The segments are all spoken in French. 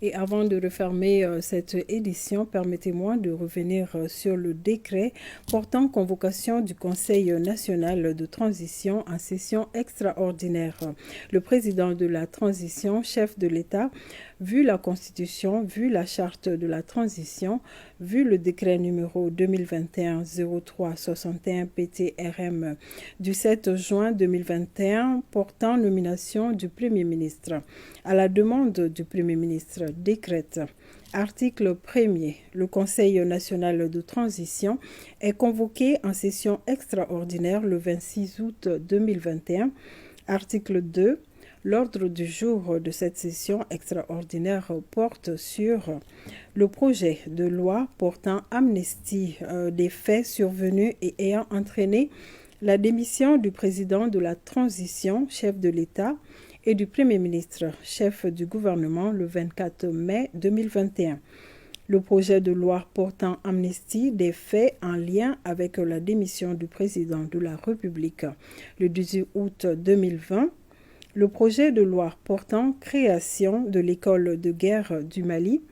Et avant de refermer cette édition, permettez-moi de revenir sur le décret portant convocation du Conseil national de transition en session extraordinaire. Le président de la transition, chef de l'État, vu la Constitution, vu la charte de la transition, vu le décret numéro 2021-03-61 PTRM du 7 juin 2021 portant nomination du Premier ministre. À la demande du Premier ministre, décrète. Article 1er. Le Conseil national de transition est convoqué en session extraordinaire le 26 août 2021. Article 2. L'ordre du jour de cette session extraordinaire porte sur le projet de loi portant amnistie des faits survenus et ayant entraîné la démission du président de la transition, chef de l'État, et du Premier ministre, chef du gouvernement, le 24 mai 2021. Le projet de loi portant amnistie des faits en lien avec la démission du président de la République, le 18 août 2020. Le projet de loi portant création de l'école de guerre du Mali.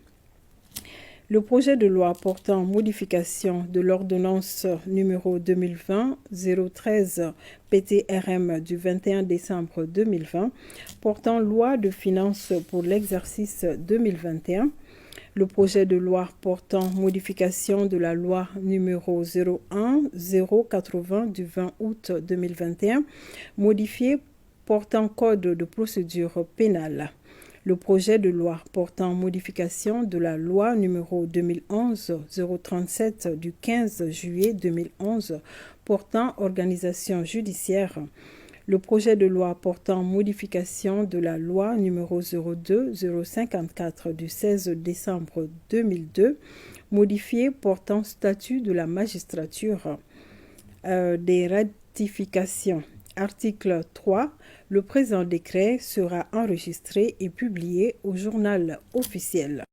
Le projet de loi portant modification de l'ordonnance numéro 2020-013 PTRM du 21 décembre 2020 portant loi de finances pour l'exercice 2021. Le projet de loi portant modification de la loi numéro 01-080 du 20 août 2021 modifié portant code de procédure pénale. Le projet de loi portant modification de la loi numéro 2011-037 du 15 juillet 2011 portant organisation judiciaire. Le projet de loi portant modification de la loi numéro 02-054 du 16 décembre 2002 modifié portant statut de la magistrature. Des ratifications. Article 3. Le présent décret sera enregistré et publié au journal officiel.